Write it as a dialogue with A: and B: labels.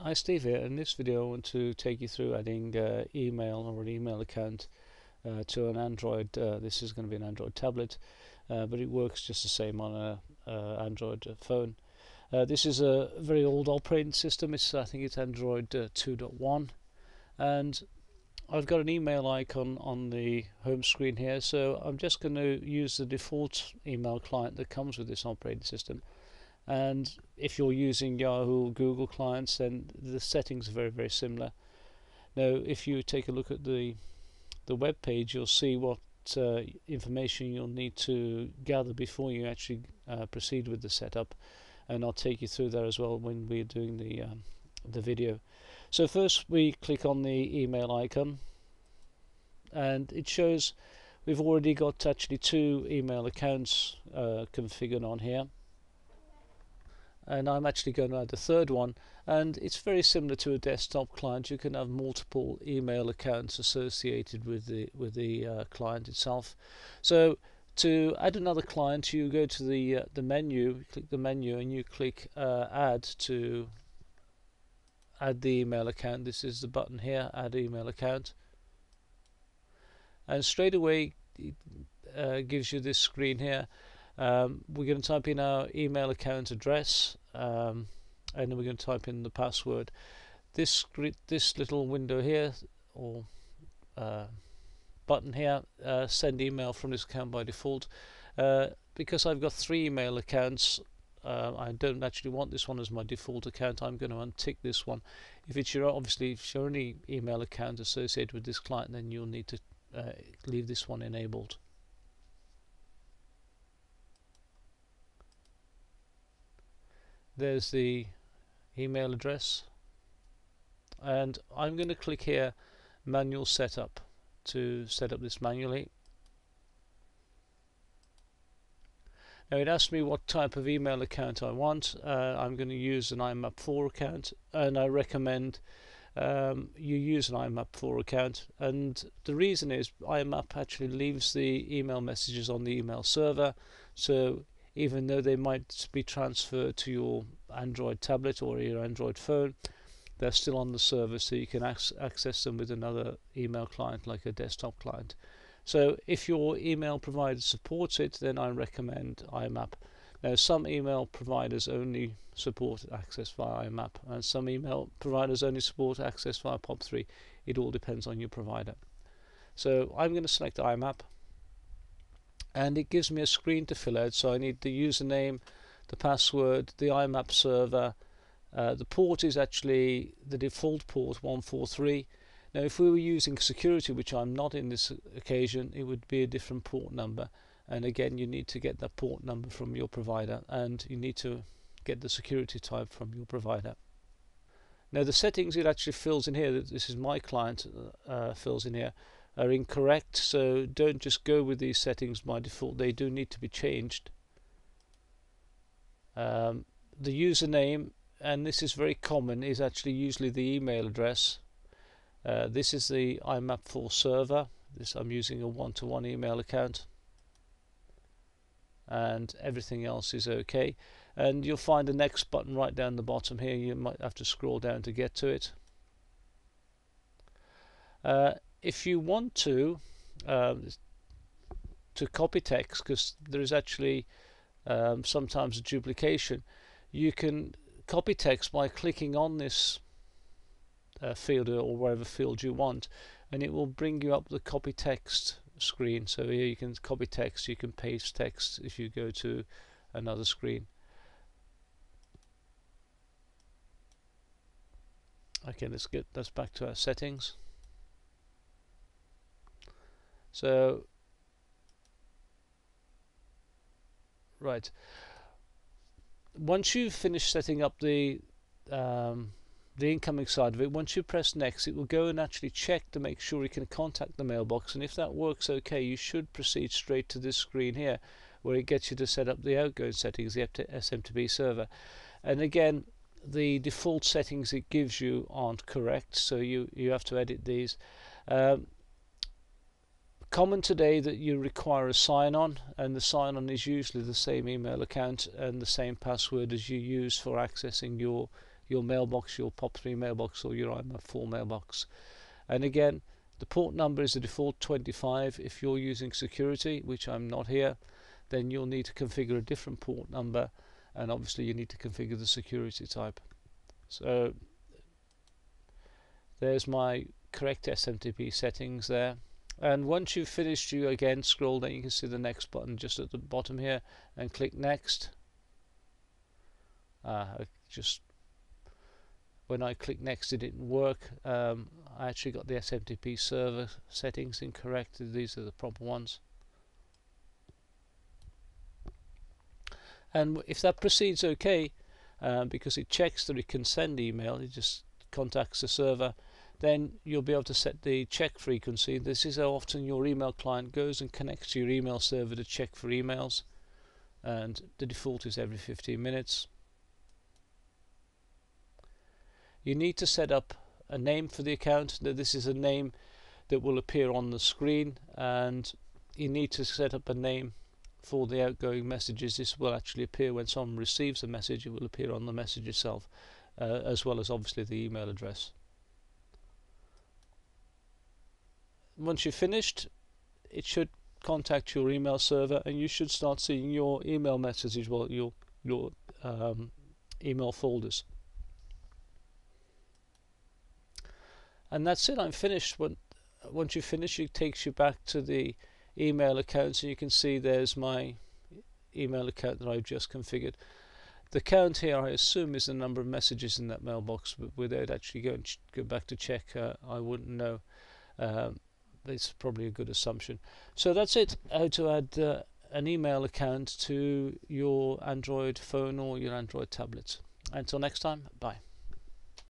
A: Hi Steve here. In this video I want to take you through adding email or an email account to an Android. This is going to be an Android tablet, but it works just the same on a Android phone. This is a very old operating system. I think it's Android 2.1, and I've got an email icon on the home screen here, so I'm just going to use the default email client that comes with this operating system. And if you're using Yahoo or Google clients, then the settings are very similar. Now if you take a look at the web page, you'll see what information you'll need to gather before you actually proceed with the setup, and I'll take you through that as well when we're doing the video. So first we click on the email icon, and it shows we've already got actually 2 email accounts configured on here, and I'm actually going to add the third one, and it's very similar to a desktop client. You can have multiple email accounts associated with the client itself. So to add another client, you go to the menu, click the menu, and you click add to add the email account. This is the button here, add email account, and straight away it gives you this screen here. We're going to type in our email account address, and then we're going to type in the password. This little window here, or button here, send email from this account by default. Because I've got 3 email accounts, I don't actually want this one as my default account. I'm going to untick this one. If it's your only email account associated with this client, then you'll need to leave this one enabled. There's the email address, and I'm going to click here manual setup to set up this manually. Now it asks me what type of email account I want. I'm going to use an IMAP 4 account, and I recommend you use an IMAP 4 account, and the reason is IMAP actually leaves the email messages on the email server, so even though they might be transferred to your Android tablet or your Android phone, they're still on the server, so you can access them with another email client like a desktop client. So if your email provider supports it, then I recommend IMAP. Now some email providers only support access via IMAP, and some email providers only support access via POP3. It all depends on your provider. So I'm going to select IMAP, and it gives me a screen to fill out. So I need the username, the password, the IMAP server. The port is actually the default port 143. Now if we were using security, which I'm not in this occasion, it would be a different port number, and again you need to get that port number from your provider, and you need to get the security type from your provider. Now the settings it actually fills in here, this is my client fills in here, are incorrect, so don't just go with these settings by default. They do need to be changed. The username, and this is very common, is actually usually the email address. This is the IMAP 4 server. I'm using a one-to-one email account, and everything else is okay. And you'll find the next button right down the bottom here. You might have to scroll down to get to it. If you want to copy text, because there is actually sometimes a duplication, you can copy text by clicking on this field or wherever field you want, and it will bring you up the copy text screen. So here you can copy text, you can paste text if you go to another screen. Okay, let's get that's back to our settings. So right, once you've finished setting up the incoming side of it, once you press next, it will go and actually check to make sure you can contact the mailbox, and if that works okay, you should proceed straight to this screen here where it gets you to set up the outgoing settings, the SMTP server. And again, the default settings it gives you aren't correct, so you have to edit these. Common today that you require a sign-on, and the sign-on is usually the same email account and the same password as you use for accessing your your mailbox, your POP3 mailbox or your IMAP4 mailbox. And again, the port number is the default 25. If you're using security, which I'm not here, then you'll need to configure a different port number, and obviously you need to configure the security type. So there's my correct SMTP settings there. And once you've finished, you again scroll down, you can see the next button just at the bottom here, and click next. When I clicked next it didn't work. I actually got the SMTP server settings incorrect. These are the proper ones. And if that proceeds okay, because it checks that it can send email, it just contacts the server, then you'll be able to set the check frequency. This is how often your email client goes and connects to your email server to check for emails, and the default is every 15 minutes. You need to set up a name for the account. Now, this is a name that will appear on the screen, and you need to set up a name for the outgoing messages. This will actually appear when someone receives a message. It will appear on the message itself, as well as obviously the email address. Once you've finished, it should contact your email server, and you should start seeing your email messages, well, your email folders. And that's it. I'm finished. Once you finish, it takes you back to the email account, so you can see there's my email account that I've just configured. The count here, I assume, is the number of messages in that mailbox, but without actually go back to check, I wouldn't know. It's probably a good assumption. So that's it, how to add an email account to your Android phone or your Android tablets. Until next time, bye.